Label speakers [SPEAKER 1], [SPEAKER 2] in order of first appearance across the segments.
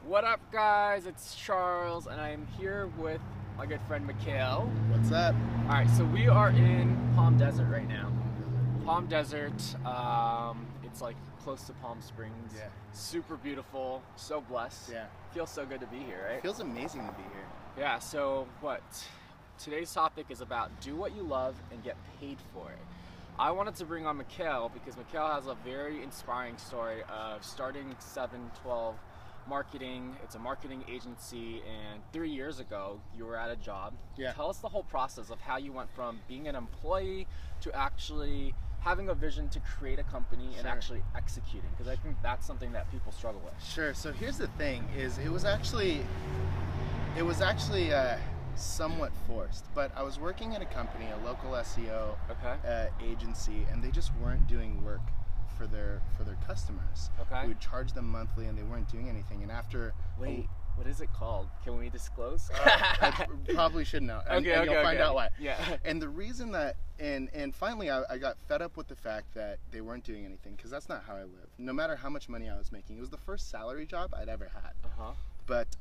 [SPEAKER 1] What up, guys? It's Charles, and I am here with my good friend Mikhail.
[SPEAKER 2] What's up?
[SPEAKER 1] All right, so we are in Palm Desert right now. Palm Desert, it's like close to Palm Springs.
[SPEAKER 2] Yeah.
[SPEAKER 1] Super beautiful, so blessed.
[SPEAKER 2] Yeah.
[SPEAKER 1] Feels so good to be here, right?
[SPEAKER 2] It feels amazing to be here.
[SPEAKER 1] Yeah, so today's topic is about do what you love and get paid for it. I wanted to bring on Mikhail because Mikhail has a very inspiring story of starting 712 Marketing. It's a marketing agency, and 3 years ago you were at a job.
[SPEAKER 2] Yeah.
[SPEAKER 1] Tell us the whole process of how you went from being an employee to actually having a vision to create a company and
[SPEAKER 2] Sure.
[SPEAKER 1] actually executing, because I think that's something that people struggle with.
[SPEAKER 2] Sure. So here's the thing: is it was actually somewhat forced. But I was working at a company, a local SEO
[SPEAKER 1] Okay.
[SPEAKER 2] agency, and they just weren't doing work for their customers.
[SPEAKER 1] Okay.
[SPEAKER 2] We would charge them monthly, and they weren't doing anything. And after
[SPEAKER 1] Wait, what is it called? Can we disclose?
[SPEAKER 2] I probably should know, and you'll find out why.
[SPEAKER 1] Yeah.
[SPEAKER 2] And the reason that, and finally I got fed up with the fact that they weren't doing anything, because that's not how I live. No matter how much money I was making, it was the first salary job I'd ever had.
[SPEAKER 1] Uh-huh.
[SPEAKER 2] But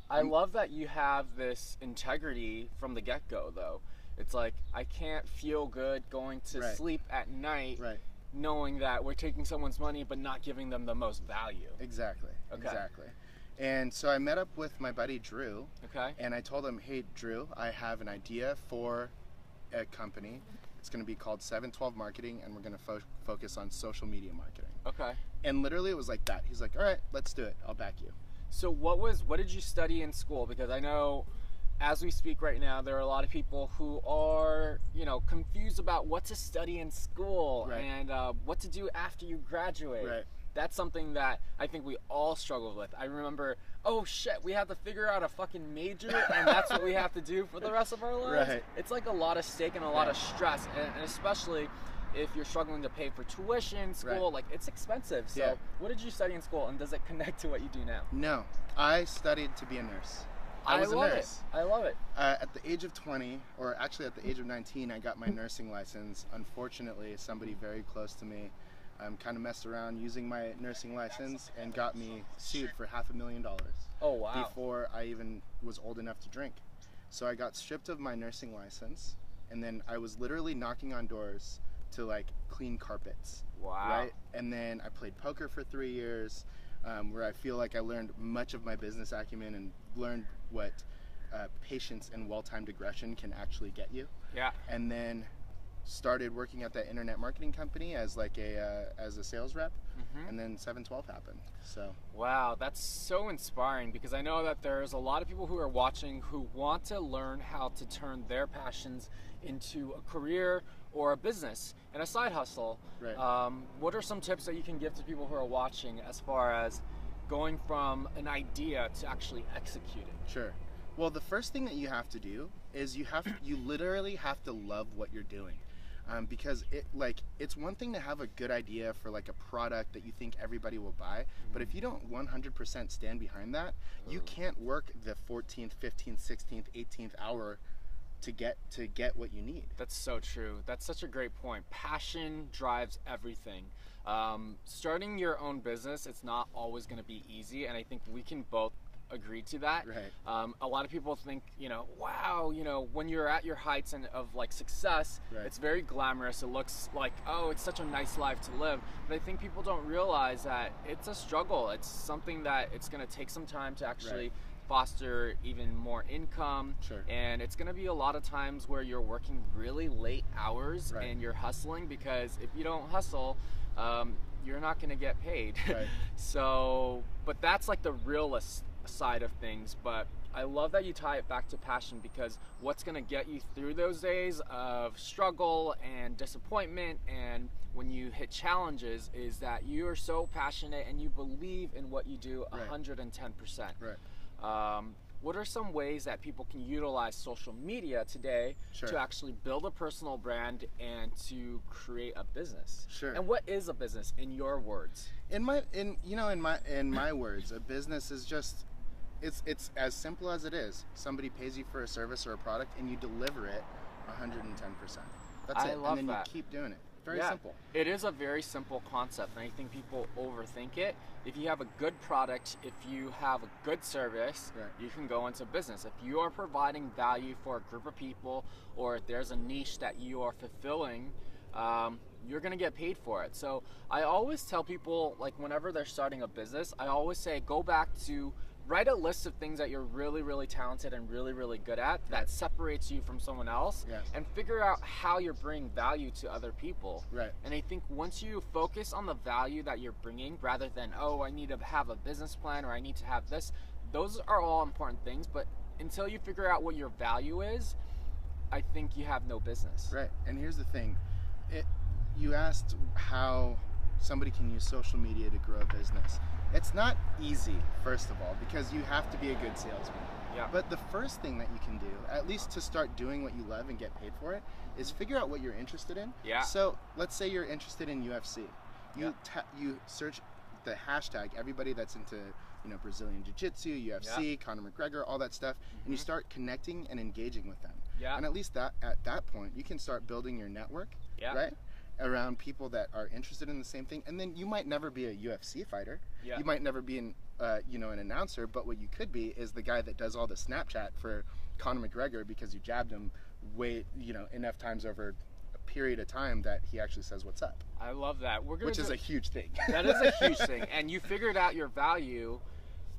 [SPEAKER 1] I love that you have this integrity from the get-go, though. It's like, I can't feel good going to
[SPEAKER 2] Right.
[SPEAKER 1] sleep at night
[SPEAKER 2] right,
[SPEAKER 1] knowing that we're taking someone's money but not giving them the most value.
[SPEAKER 2] exactly,
[SPEAKER 1] Okay.
[SPEAKER 2] exactly. And so I met up with my buddy Drew,
[SPEAKER 1] Okay?
[SPEAKER 2] and I told him, hey Drew, I have an idea for a company. It's going to be called 712 Marketing, and we're going to focus on social media marketing.
[SPEAKER 1] Okay.
[SPEAKER 2] And literally it was like that. He's like, all right, let's do it. I'll back you.
[SPEAKER 1] So what did you study in school? Because I know as we speak right now, there are a lot of people who are, confused about what to study in school
[SPEAKER 2] Right.
[SPEAKER 1] and what to do after you graduate.
[SPEAKER 2] Right.
[SPEAKER 1] That's something that I think we all struggle with. I remember, oh shit, we have to figure out a fucking major, and that's what we have to do for the rest of our lives.
[SPEAKER 2] Right.
[SPEAKER 1] It's like a lot of stake and a lot of stress, and especially if you're struggling to pay for tuition, school,
[SPEAKER 2] Right.
[SPEAKER 1] like it's expensive. So
[SPEAKER 2] Yeah.
[SPEAKER 1] what did you study in school, and does it connect to what you do now?
[SPEAKER 2] No, I studied to be a nurse. I was a
[SPEAKER 1] love
[SPEAKER 2] nurse.
[SPEAKER 1] it. I love it.
[SPEAKER 2] At the age of 20, or actually at the age of 19, I got my nursing license. Unfortunately, somebody very close to me kind of messed around using my nursing license and got me sued for $500,000
[SPEAKER 1] Oh wow.
[SPEAKER 2] before I even was old enough to drink. So I got stripped of my nursing license, and then I was literally knocking on doors to like clean carpets.
[SPEAKER 1] Wow.
[SPEAKER 2] Right? And then I played poker for 3 years, where I feel like I learned much of my business acumen and learned what patience and well-timed aggression can actually get you.
[SPEAKER 1] Yeah.
[SPEAKER 2] And then started working at that internet marketing company as like as a sales rep, and then 712 happened. So
[SPEAKER 1] Wow, that's so inspiring, because I know that there's a lot of people who are watching who want to learn how to turn their passions into a career or a business and a side hustle.
[SPEAKER 2] Right.
[SPEAKER 1] What are some tips that you can give to people who are watching as far as going from an idea to actually executing?
[SPEAKER 2] Sure. Well, the first thing that you have to do is you literally have to love what you're doing. Because it's one thing to have a good idea for like a product that you think everybody will buy, but if you don't 100% stand behind that, you can't work the 14th, 15th, 16th, 18th hour to get what you need.
[SPEAKER 1] That's so true. That's such a great point. Passion drives everything. Starting your own business, it's not always going to be easy, and I think we can both agree to that.
[SPEAKER 2] Right.
[SPEAKER 1] A lot of people think, wow, when you're at your heights and of like success,
[SPEAKER 2] Right.
[SPEAKER 1] it's very glamorous. It looks like, oh, it's such a nice life to live. But I think people don't realize that it's a struggle. It's something that it's going to take some time to actually
[SPEAKER 2] Right.
[SPEAKER 1] foster even more income.
[SPEAKER 2] Sure.
[SPEAKER 1] And it's going to be a lot of times where you're working really late hours
[SPEAKER 2] Right.
[SPEAKER 1] and you're hustling, because if you don't hustle, you're not going to get paid.
[SPEAKER 2] Right.
[SPEAKER 1] So, but that's like the realist side of things. But I love that you tie it back to passion, because what's going to get you through those days of struggle and disappointment and when you hit challenges is that you are so passionate and you believe in what you do
[SPEAKER 2] Right.
[SPEAKER 1] 110%.
[SPEAKER 2] Right.
[SPEAKER 1] What are some ways that people can utilize social media today
[SPEAKER 2] Sure.
[SPEAKER 1] to actually build a personal brand and to create a business?
[SPEAKER 2] Sure.
[SPEAKER 1] And what is a business in your words?
[SPEAKER 2] In my words, a business is just it's as simple as it is. Somebody pays you for a service or a product, and you deliver it 110%. That's
[SPEAKER 1] I
[SPEAKER 2] it.
[SPEAKER 1] love
[SPEAKER 2] And then
[SPEAKER 1] that.
[SPEAKER 2] you keep doing it. Very simple.
[SPEAKER 1] It is a very simple concept, and I think people overthink it. If you have a good product, if you have a good service, you can go into business. If you are providing value for a group of people, or if there's a niche that you are fulfilling, you're going to get paid for it. So I always tell people, like whenever they're starting a business, I always say go back to write a list of things that you're really, really talented and really, really good at that separates you from someone else, and figure out how you're bringing value to other people. And I think once you focus on the value that you're bringing, rather than, oh, I need to have a business plan or I need to have this, those are all important things, but until you figure out what your value is, I think you have no business.
[SPEAKER 2] And here's the thing. You asked how somebody can use social media to grow a business. It's not easy, first of all, because you have to be a good salesman. But the first thing that you can do, at least to start doing what you love and get paid for it, is figure out what you're interested in. So let's say you're interested in UFC. You search the hashtag, everybody that's into Brazilian Jiu-Jitsu, UFC, Conor McGregor, all that stuff, and you start connecting and engaging with them. And at least at that point, you can start building your network, around people that are interested in the same thing. And then you might never be a UFC fighter. You might never be an announcer, but what you could be is the guy that does all the Snapchat for Conor McGregor because you jabbed him enough times over a period of time that he actually says what's up.
[SPEAKER 1] I love that.
[SPEAKER 2] Which is a huge thing.
[SPEAKER 1] That is a huge thing. And you figured out your value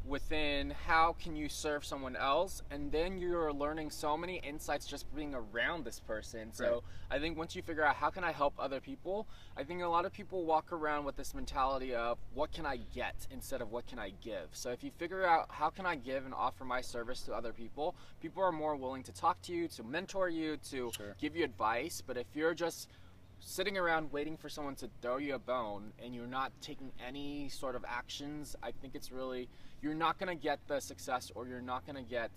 [SPEAKER 1] within how can you serve someone else, and then you're learning so many insights just being around this person. So I think once you figure out how can I help other people, I think a lot of people walk around with this mentality of what can I get instead of what can I give. So if you figure out how can I give and offer my service to other people, people are more willing to talk to you, to mentor you, to give you advice. But if you're just sitting around waiting for someone to throw you a bone and you're not taking any sort of actions, I think it's really, you're not going to get the success, or you're not going to get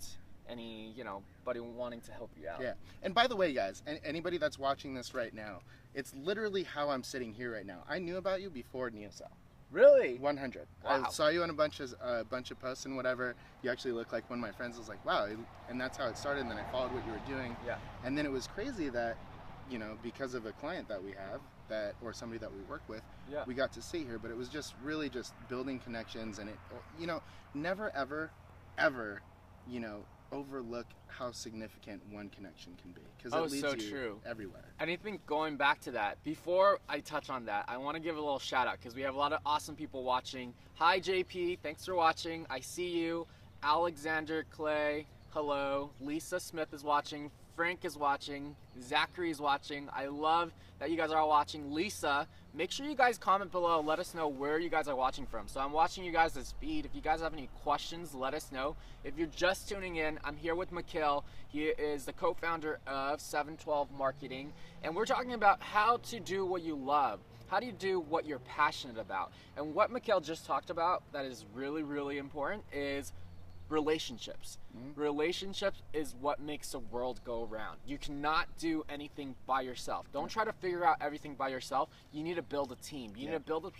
[SPEAKER 1] anybody wanting to help you out.
[SPEAKER 2] And by the way, guys, anybody that's watching this right now, it's literally how I'm sitting here right now. I knew about you before NeoCell.
[SPEAKER 1] Really?
[SPEAKER 2] 100.
[SPEAKER 1] Wow.
[SPEAKER 2] I saw you on a bunch of posts and whatever. You actually look like one of my friends. Was like, wow, and that's how it started. And then I followed what you were doing. And then it was crazy that, because of a client that we have, or somebody that we work with, we got to see here. But it was just really just building connections, and it, never ever, overlook how significant one connection can be, because it leads you everywhere.
[SPEAKER 1] And I think going back to that, before I touch on that, I want to give a little shout out because we have a lot of awesome people watching. Hi JP, thanks for watching. I see you. Alexander Clay, hello. Lisa Smith is watching. Frank is watching. Zachary is watching. I love that you guys are all watching. Lisa, make sure you guys comment below. Let us know where you guys are watching from. So I'm watching you guys this feed. If you guys have any questions, let us know. If you're just tuning in, I'm here with Mikhail. He is the co-founder of 712 Marketing. And we're talking about how to do what you love. How do you do what you're passionate about? And what Mikhail just talked about that is really, really important is relationships. Relationships is what makes the world go around. You cannot do anything by yourself. Don't try to figure out everything by yourself. You need to build a team. You need to build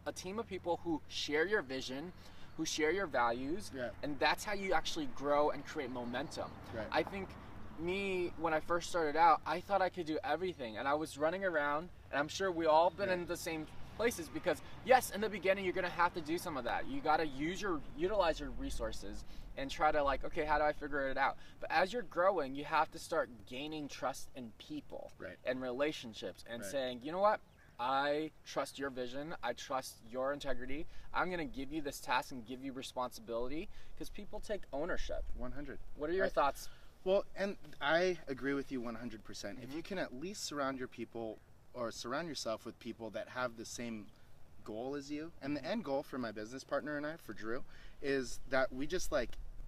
[SPEAKER 1] a team of people who share your vision, who share your values, and that's how you actually grow and create momentum. I think when I first started out, I thought I could do everything, and I was running around, and I'm sure we all been in the same places, because yes, in the beginning you're gonna have to do some of that. You gotta utilize your resources and try to okay, how do I figure it out? But as you're growing, you have to start gaining trust in people and relationships, and saying, you know what, I trust your vision, I trust your integrity, I'm gonna give you this task and give you responsibility, because people take ownership.
[SPEAKER 2] 100.
[SPEAKER 1] What are your thoughts?
[SPEAKER 2] Well, and I agree with you 100%. If you can at least surround yourself with people that have the same goal as you, and the end goal for my business partner and I, for Drew, is that we just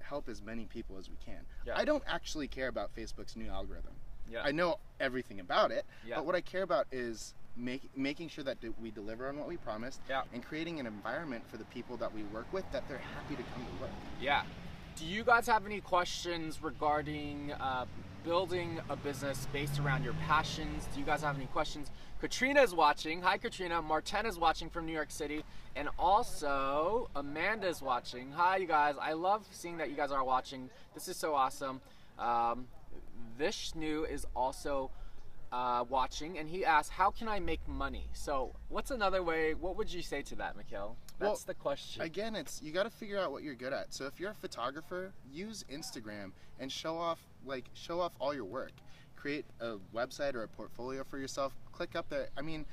[SPEAKER 2] help as many people as we can. I don't actually care about Facebook's new algorithm. I know everything about it, but what I care about is making sure that we deliver on what we promised, and creating an environment for the people that we work with that they're happy to come to work.
[SPEAKER 1] Do you guys have any questions regarding building a business based around your passions? Do you guys have any questions? Katrina is watching. Hi Katrina. Martin is watching from New York City. And also Amanda is watching. Hi you guys. I love seeing that you guys are watching. This is so awesome. Vishnu is also watching, and he asked, how can I make money? So what's another way, what would you say to that, Mikhail? That's the question.
[SPEAKER 2] Again, you got to figure out what you're good at. So if you're a photographer, use Instagram and show off all your work. Create a website or a portfolio for yourself. Click up there. I mean,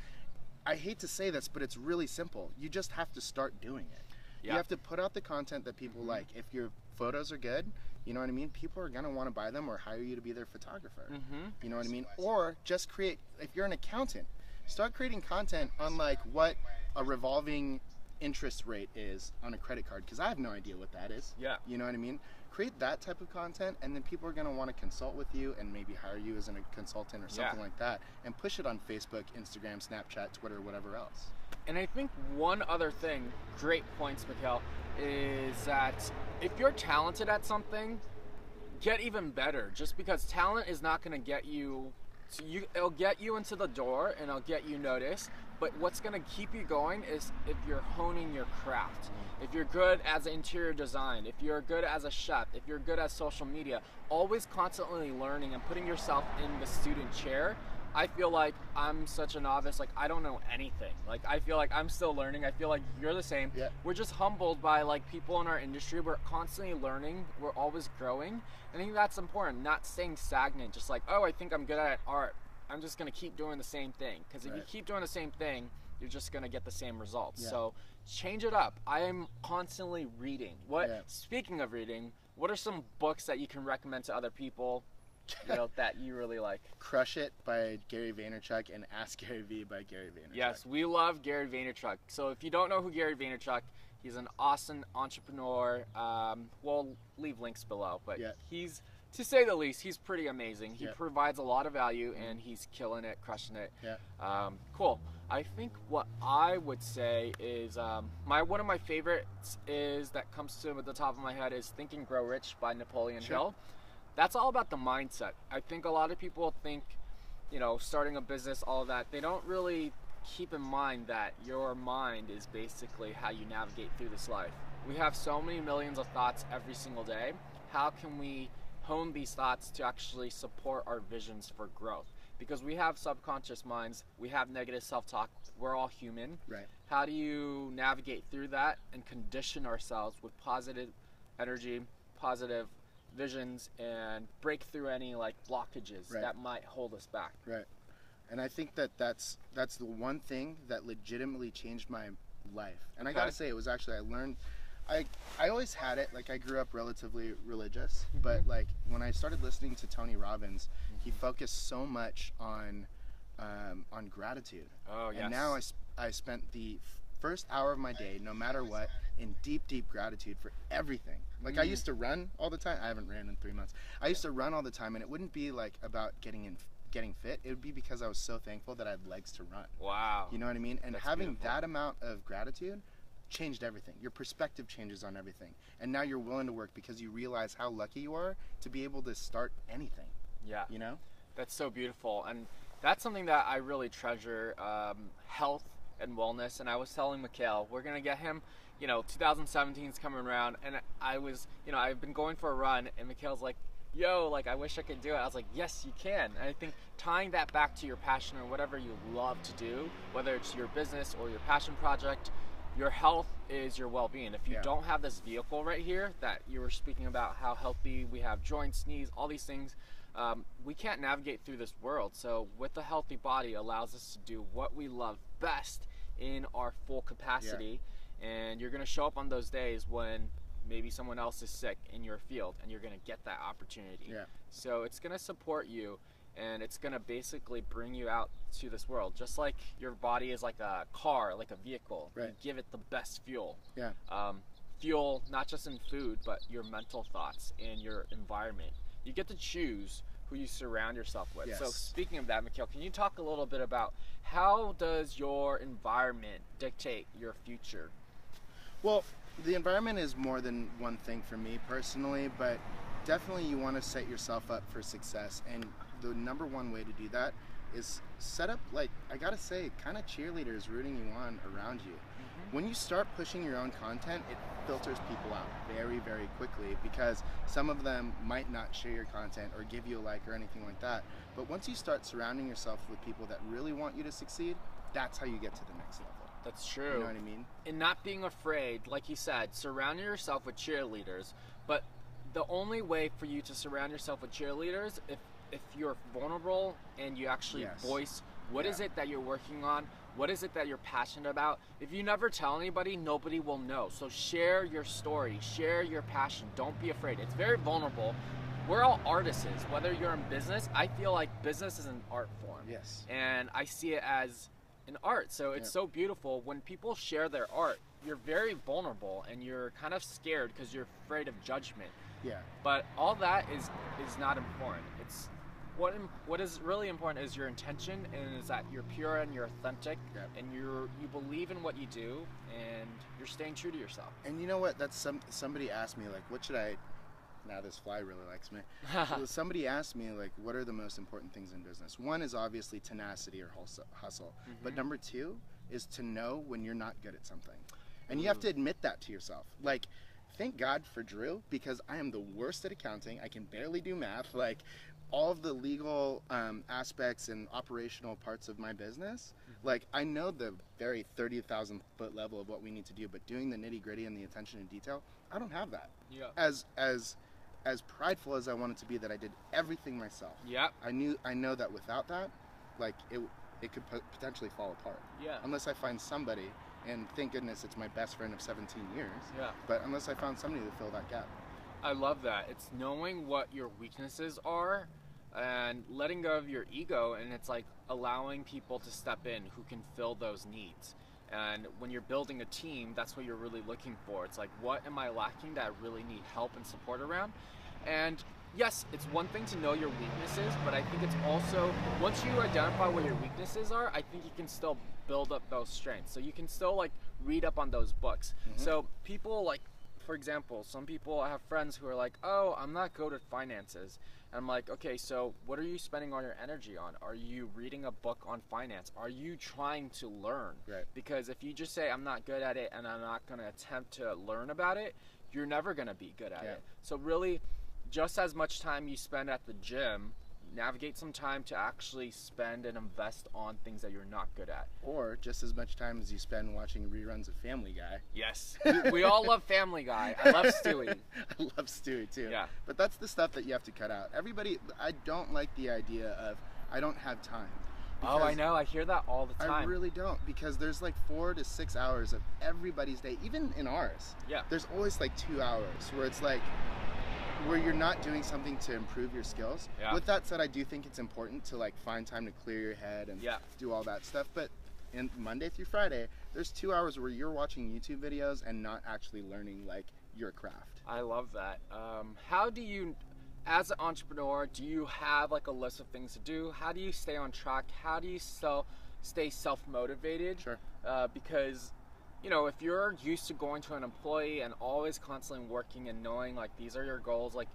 [SPEAKER 2] I hate to say this, but it's really simple. You just have to start doing it.
[SPEAKER 1] Yeah.
[SPEAKER 2] You have to put out the content that people like. If your photos are good, you know what I mean? People are going to want to buy them or hire you to be their photographer. You know what I mean? Or just create, if you're an accountant, start creating content on like what a revolving interest rate is on a credit card, because I have no idea what that is.
[SPEAKER 1] Yeah.
[SPEAKER 2] You know what I mean? Create that type of content, and then people are going to want to consult with you and maybe hire you as a consultant or something like that, and push it on Facebook, Instagram, Snapchat, Twitter, whatever else.
[SPEAKER 1] And I think one other thing, great points, Mikhail, is that if you're talented at something, get even better. Just because talent is not going to get you, it'll get you into the door and it'll get you noticed. But what's going to keep you going is if you're honing your craft. If you're good as interior design, if you're good as a chef, if you're good at social media, always constantly learning and putting yourself in the student chair. I feel like I'm such a novice, like I don't know anything. Like I feel like I'm still learning. I feel like you're the same.
[SPEAKER 2] Yeah.
[SPEAKER 1] We're just humbled by like people in our industry. We're constantly learning. We're always growing. I think that's important, not staying stagnant, just like, oh, I think I'm good at art. I'm just gonna keep doing the same thing. Because if you keep doing the same thing, you're just gonna get the same results.
[SPEAKER 2] Yeah.
[SPEAKER 1] So change it up. I am constantly reading. Speaking of reading, what are some books that you can recommend to other people, you know, that you really like?
[SPEAKER 2] Crush It by Gary Vaynerchuk and Ask Gary Vee by Gary Vaynerchuk.
[SPEAKER 1] Yes, we love Gary Vaynerchuk. So if you don't know who Gary Vaynerchuk, he's an awesome entrepreneur. We'll leave links below, but he's, to say the least, he's pretty amazing. He provides a lot of value, and he's killing it, crushing it. Cool. I think what I would say is one of my favorites is that comes to the top of my head is Think and Grow Rich by Napoleon Hill. That's all about the mindset. I think a lot of people think, you know, starting a business, all of that, they don't really keep in mind that your mind is basically how you navigate through this life. We have so many millions of thoughts every single day. How can we hone these thoughts to actually support our visions for growth? Because we have subconscious minds, we have negative self-talk, we're all human.
[SPEAKER 2] Right.
[SPEAKER 1] How do you navigate through that and condition ourselves with positive energy, positive visions, and break through any like blockages that might hold us back?
[SPEAKER 2] Right. And I think that's the one thing that legitimately changed my life. And I gotta say, it was actually, I always had it, like I grew up relatively religious, but like when I started listening to Tony Robbins, he focused so much on gratitude. Oh yes. And now I spent the first hour of my day, no matter what, in deep gratitude for everything. Like I used to run all the time. I haven't ran in 3 months. I used to run all the time, and it wouldn't be like about getting fit. It would be because I was so thankful that I had legs to run. Wow. You know what I mean? And having that amount of gratitude changed everything. Your perspective changes on everything. And now you're willing to work because you realize how lucky you are to be able to start anything. Yeah. You know?
[SPEAKER 1] That's so beautiful. And that's something that I really treasure, health and wellness. And I was telling Mikhail, we're going to get him, you know, 2017 is coming around. And I was, you know, I've been going for a run, and Mikhail's like, yo, like, I wish I could do it. I was like, yes, you can. And I think tying that back to your passion or whatever you love to do, whether it's your business or your passion project, your health is your well-being. If you don't have this vehicle right here that you were speaking about, how healthy we have joints, knees, all these things, we can't navigate through this world. So with a healthy body allows us to do what we love best in our full capacity. And you're going to show up on those days when maybe someone else is sick in your field, and you're going to get that opportunity. So it's going to support you, and it's going to basically bring you out to this world. Just like your body is like a car, like a vehicle. You give it the best fuel. Fuel, not just in food, but your mental thoughts and your environment. You get to choose who you surround yourself with. So speaking of that, Mikhail, can you talk a little bit about how does your environment dictate your future?
[SPEAKER 2] Well, the environment is more than one thing for me personally, but definitely you want to set yourself up for success. And the number one way to do that is set up, like, I gotta say, kind of cheerleaders rooting you on around you. When you start pushing your own content, it filters people out very, very quickly, because some of them might not share your content or give you a like or anything like that. But once you start surrounding yourself with people that really want you to succeed, that's how you get to the next level.
[SPEAKER 1] That's true.
[SPEAKER 2] You know what I mean?
[SPEAKER 1] And not being afraid, like you said, surrounding yourself with cheerleaders. But the only way for you to surround yourself with cheerleaders, if you're vulnerable and you actually voice what is it that you're working on, what is it that you're passionate about. If you never tell anybody, nobody will know. So share your story, share your passion. Don't be afraid. It's very vulnerable. We're all artists. Whether you're in business, I feel like business is an art form.
[SPEAKER 2] Yes.
[SPEAKER 1] And I see it as an art. So it's so beautiful. When people share their art, you're very vulnerable and you're kind of scared because you're afraid of judgment.
[SPEAKER 2] Yeah.
[SPEAKER 1] But all that is not important. It's what is really important is your intention, and is that you're pure and you're authentic, and you believe in what you do, and you're staying true to yourself.
[SPEAKER 2] And you know what? That's somebody asked me, like, what should I? Now this fly really likes me. So somebody asked me, like, what are the most important things in business? One is obviously tenacity or hustle, but number two is to know when you're not good at something, and you have to admit that to yourself. Like, thank God for Drew, because I am the worst at accounting. I can barely do math. Like, all of the legal aspects and operational parts of my business, like, I know the very 30,000 foot level of what we need to do, but doing the nitty gritty and the attention to detail, I don't have that.
[SPEAKER 1] Yeah.
[SPEAKER 2] As prideful as I wanted to be that I did everything myself.
[SPEAKER 1] Yeah.
[SPEAKER 2] I know that without that, like, it could potentially fall apart.
[SPEAKER 1] Yeah.
[SPEAKER 2] Unless I find somebody, and thank goodness it's my best friend of 17 years.
[SPEAKER 1] Yeah.
[SPEAKER 2] But unless I found somebody to fill that gap.
[SPEAKER 1] I love that. It's knowing what your weaknesses are and letting go of your ego, and it's like allowing people to step in who can fill those needs. And when you're building a team, that's what you're really looking for. It's like, what am I lacking that I really need help and support around? And yes, it's one thing to know your weaknesses, but I think it's also, once you identify what your weaknesses are, I think you can still build up those strengths. So you can still, like, read up on those books. So people, like, for example, some people, I have friends who are like, oh, I'm not good at finances. And I'm like, okay, so what are you spending all your energy on? Are you reading a book on finance? Are you trying to learn?
[SPEAKER 2] Right.
[SPEAKER 1] Because if you just say, I'm not good at it and I'm not going to attempt to learn about it, you're never going to be good at it. So really, just as much time you spend at the gym, navigate some time to actually spend and invest on things that you're not good at.
[SPEAKER 2] Or just as much time as you spend watching reruns of Family Guy.
[SPEAKER 1] Yes. We all love Family Guy. I love Stewie.
[SPEAKER 2] I love Stewie too.
[SPEAKER 1] Yeah.
[SPEAKER 2] But that's the stuff that you have to cut out. Everybody, I don't like the idea of, I don't have time.
[SPEAKER 1] Oh, I know. I hear that all the time.
[SPEAKER 2] I really don't, because there's like 4 to 6 hours of everybody's day, even in ours.
[SPEAKER 1] Yeah.
[SPEAKER 2] There's always like 2 hours where it's like, where you're not doing something to improve your skills.
[SPEAKER 1] Yeah.
[SPEAKER 2] With that said, I do think it's important to, like, find time to clear your head and do all that stuff. But in Monday through Friday, there's 2 hours where you're watching YouTube videos and not actually learning, like, your craft.
[SPEAKER 1] I love that. How do you, as an entrepreneur, do you have like a list of things to do? How do you stay on track? How do you still stay self-motivated?
[SPEAKER 2] Sure.
[SPEAKER 1] Because, you know, if you're used to going to an employee and always constantly working and knowing, like, these are your goals, like,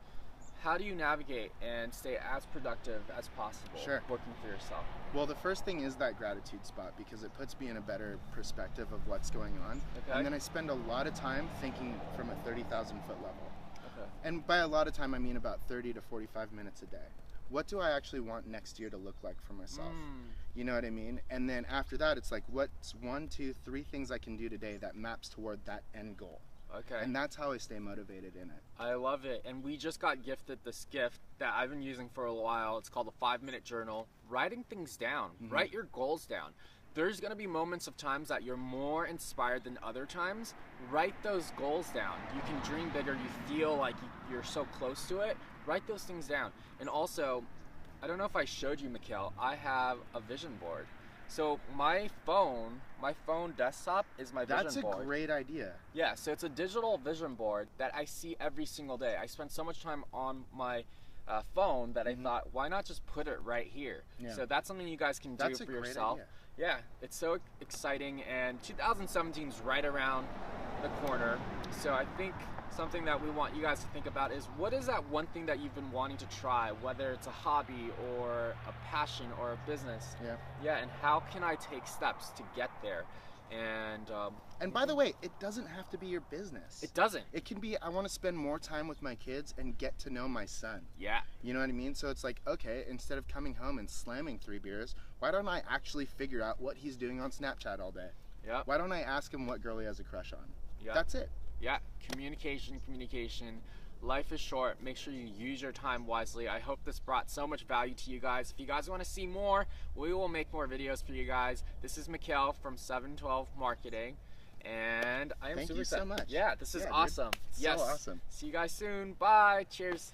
[SPEAKER 1] how do you navigate and stay as productive as possible working for yourself?
[SPEAKER 2] Well, the first thing is that gratitude spot, because it puts me in a better perspective of what's going on.
[SPEAKER 1] Okay.
[SPEAKER 2] And then I spend a lot of time thinking from a 30,000 foot level.
[SPEAKER 1] Okay.
[SPEAKER 2] And by a lot of time, I mean about 30 to 45 minutes a day. What do I actually want next year to look like for myself? You know what I mean? And then after that, it's like, what's 1, 2, 3 things I can do today that maps toward that end goal?
[SPEAKER 1] Okay.
[SPEAKER 2] And that's how I stay motivated in it.
[SPEAKER 1] I love it. And we just got gifted this gift that I've been using for a while. It's called a 5-minute journal. Writing things down. Write your goals down. There's going to be moments of times that you're more inspired than other times. Write those goals down. You can dream bigger. You feel like you're so close to it. Write those things down. And also, I don't know if I showed you, Mikhail, I have a vision board. So my phone desktop is my vision board.
[SPEAKER 2] That's a great idea.
[SPEAKER 1] Yeah, so it's a digital vision board that I see every single day. I spend so much time on my phone that I thought, why not just put it right here?
[SPEAKER 2] Yeah.
[SPEAKER 1] So that's something you guys can do for yourself.
[SPEAKER 2] Idea.
[SPEAKER 1] Yeah, it's so exciting, and 2017 is right around the corner. So I think something that we want you guys to think about is, what is that one thing that you've been wanting to try, whether it's a hobby or a passion or a business? Yeah, and how can I take steps to get there? And
[SPEAKER 2] by the way, it doesn't have to be your business.
[SPEAKER 1] It doesn't.
[SPEAKER 2] It can be, I want to spend more time with my kids and get to know my son.
[SPEAKER 1] Yeah.
[SPEAKER 2] You know what I mean? So it's like, okay, instead of coming home and slamming 3 beers, why don't I actually figure out what he's doing on Snapchat all day?
[SPEAKER 1] Yeah.
[SPEAKER 2] Why don't I ask him what girl he has a crush on?
[SPEAKER 1] Yeah.
[SPEAKER 2] That's it.
[SPEAKER 1] Yeah. Communication. Life is short. Make sure you use your time wisely. I hope this brought so much value to you guys. If you guys want to see more, we will make more videos for you guys. This is Mikhail from 712 Marketing, and I am
[SPEAKER 2] Thank
[SPEAKER 1] super
[SPEAKER 2] you so
[SPEAKER 1] excited.
[SPEAKER 2] much.
[SPEAKER 1] Yeah, this is
[SPEAKER 2] dude.
[SPEAKER 1] awesome. Yes.
[SPEAKER 2] So awesome.
[SPEAKER 1] See you guys soon. Bye. Cheers.